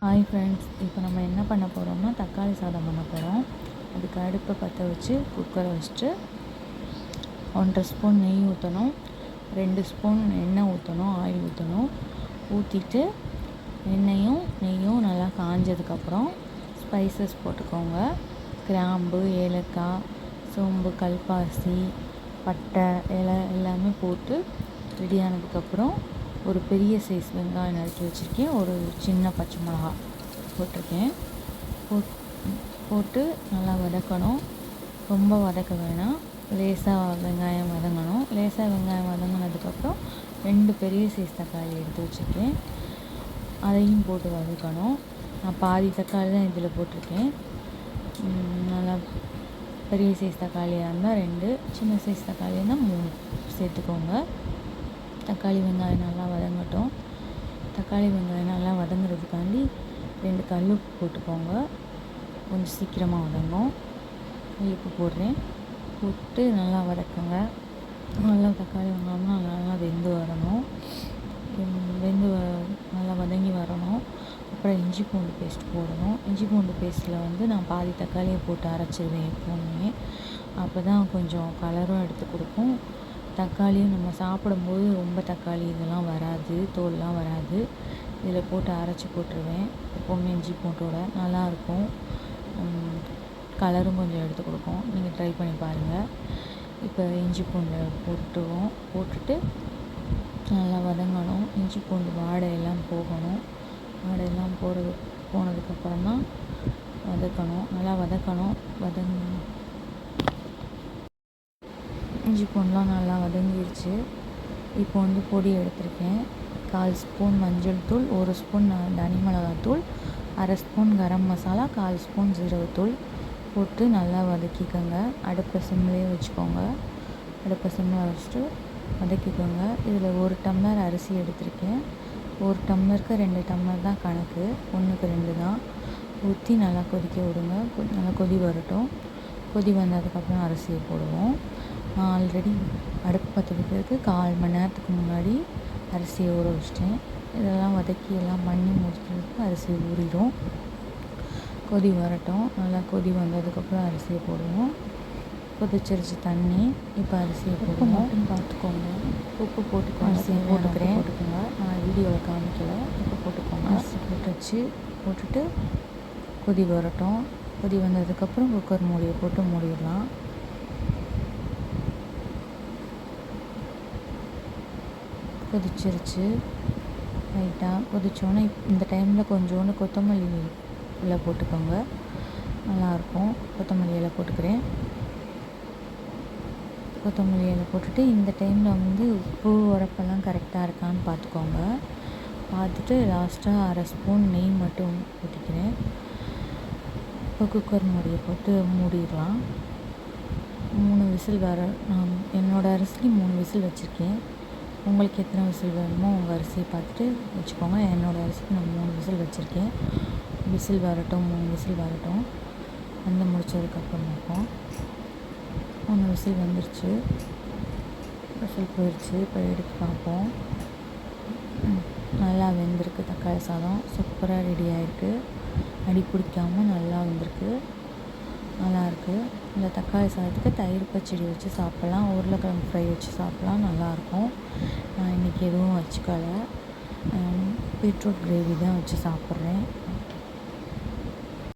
Hi friends, இப்போ நம்ம என்ன பண்ண போகிறோம்னா தக்காளி சாதம் பண்ண போகிறோம். அதுக்கு அடுப்பை பற்ற வச்சு குக்கரை வச்சுட்டு 1.5 ஸ்பூன் நெய் ஊற்றணும், 2 ஸ்பூன் எண்ணெய் ஊற்றணும், ஆயில் ஊற்றணும். ஊற்றிட்டு நெய்யும் நல்லா காஞ்சதுக்கப்புறம் ஸ்பைசஸ் போட்டுக்கோங்க. கிராம்பு, ஏலக்காய், சோம்பு, கல்பாசி, பட்டை, இலை எல்லாமே போட்டு ரெடி ஆனதுக்கப்புறம் ஒரு பெரிய சைஸ் வெங்காயம் நறுக்கி வச்சுருக்கேன், ஒரு சின்ன பச்சை மிளகா போட்டிருக்கேன். போட்டு நல்லா வதக்கணும். ரொம்ப வதக்க வேணாம், லேசாக வெங்காயம் வதங்கணும். லேசாக வெங்காயம் வதங்கினதுக்கப்புறம் 2 பெரிய சைஸ் தக்காளி எடுத்து வச்சுருக்கேன், அதையும் போட்டு வதக்கணும். நான் பாதி தக்காளி தான் இதில் போட்டிருக்கேன். நல்லா பெரிய சைஸ் தக்காளியாக இருந்தால் 2, சின்ன சைஸ் தக்காளியாக இருந்தால் 3 சேர்த்துக்கோங்க. தக்காளி வெங்காயம் நல்லா வதங்கட்டும். தக்காளி வெங்காயம் நல்லா வதங்குறதுக்காண்டி 2 கல் உப்பு போட்டுக்கோங்க, கொஞ்சம் சீக்கிரமாக வதங்கும். உப்பு போடுறேன், போட்டு நல்லா வதக்குங்க. நல்லா தக்காளி வெங்காயம்லாம் நல்லா வெந்து வரணும். நல்லா வதங்கி வரணும். அப்புறம் இஞ்சி பூண்டு பேஸ்ட் போடணும். இஞ்சி பூண்டு பேஸ்ட்டில் நான் பாதி தக்காளியை போட்டு அரைச்சிடுவேன் எப்போவுமே. அப்போ தான் கொஞ்சம் கலரும் எடுத்து கொடுக்கும். தக்காளியும் நம்ம சாப்பிடும்போது ரொம்ப தக்காளி இதெல்லாம் வராது, தோல்லாம் வராது. இதில் போட்டு அரைச்சி போட்டுருவேன் எப்போவுமே. இஞ்சி பூண்டோட நல்லாயிருக்கும், கலரும் கொஞ்சம் எடுத்து கொடுக்கும். நீங்கள் ட்ரை பண்ணி பாருங்கள். இப்போ இஞ்சி பூண்டை போட்டுட்டு நல்லா வதங்கணும். இஞ்சி பூண்டு வாடையெல்லாம் போகணும். வாடையெல்லாம் போனதுக்கப்புறம் தான் வதக்கணும். நல்லா வதக்கணும். இஞ்சி பூண்டுலாம் நல்லா வதங்கிடுச்சு. இப்போ பொடி எடுத்திருக்கேன். 1/4 ஸ்பூன் மஞ்சள் தூள், 1 ஸ்பூன் தனி மிளகாத்தூள், 1/2 ஸ்பூன் கரம் மசாலா, 1/4 ஸ்பூன் ஜீரகத்தூள் போட்டு நல்லா வதக்கிக்கோங்க. அடுப்பை சிம்லேயே வச்சுக்கோங்க. அடுப்பை சிம்மில் வச்சுட்டு வதக்கிக்கோங்க. இதில் 1 டம்ளர் அரிசி எடுத்திருக்கேன். 1 டம்ளருக்கு 2 டம்ளர் தான் கணக்கு, 1க்கு 2 தான். ஊற்றி நல்லா கொதிக்க விடுங்க. நல்லா கொதி வரட்டும். கொதி வந்ததுக்கப்புறம் அரிசியை போடுவோம். நான் ஆல்ரெடி அடுப்பு பற்ற வைக்கிறதுக்கு 1/4 மணி நேரத்துக்கு முன்னாடி அரிசியை ஊற வச்சிட்டேன். இதெல்லாம் வதக்கி எல்லாம் பண்ணி முடிக்கிறதுக்கு அரிசி ஊறிடும். கொதி வரட்டும். நல்லா கொதி வந்ததுக்கப்புறம் அரிசியை போடுவோம். கொதிச்சிருச்சு தண்ணி. இப்போ அரிசியை உப்பு மட்டும் பார்த்துக்கோங்க. உப்பு போட்டுக்கோங்க. அரிசியை போட்டுக்கோங்க. நான் வீடியோவில் காமிக்கலை. உப்பு போட்டுக்கோங்க. அரிசி போட்டுட்டு கொதி வரட்டும். கொதி வந்ததுக்கப்புறம் குக்கர் மூடியை போட்டு மூடிடலாம். கொதிச்சிருச்சு. லைட்டாக கொதிச்சோன்னே இந்த டைமில் கொஞ்சோண்டு கொத்தமல்லி இலை போட்டுக்கோங்க, நல்லாயிருக்கும். கொத்தமல்லி இலை போட்டுக்கிறேன். கொத்தமல்லி இலை போட்டுட்டு இந்த டைமில் உப்பு உரப்பெல்லாம் கரெக்டாக இருக்கான்னு பார்த்துக்கோங்க. பார்த்துட்டு லாஸ்ட்டாக 1/2 ஸ்பூன் நெய் மட்டும் ஊற்றிக்கிறேன். இப்போ குக்கர் மூடியை போட்டு மூடிடலாம். 3 விசில் என்னோடய அரிசிக்கு 3 விசில் வச்சுருக்கேன். உங்களுக்கு எத்தனை விசில் வேணுமோ உங்கள் அரிசியை பார்த்துட்டு வச்சுக்கோங்க. என்னோடய அரிசிக்கு நான் 3 விசில் வச்சுருக்கேன். விசில் வரட்டும், 3 விசில் வரட்டும். முடித்ததுக்கப்புறம் பார்ப்போம். 3 விசில் வந்துருச்சு. விசில் போயிடுச்சு. இப்போ எடுத்து பார்ப்போம். நல்லா வெந்திருக்கு. தக்காளி சாதம் சூப்பராக ரெடி ஆகிருக்கு. அடி பிடிக்காமல் நல்லா வந்திருக்கு, நல்லாயிருக்கு. இந்த தக்காளி சாதத்துக்கு தயிர் பச்சடி வச்சு சாப்பிட்லாம், உருளைக்கிழங்கு ஃப்ரை வச்சு சாப்பிட்லாம், நல்லாயிருக்கும். நான் இன்றைக்கி எதுவும் வச்சுக்கல, பீட்ரூட் கிரேவி தான் வச்சு சாப்பிட்றேன்.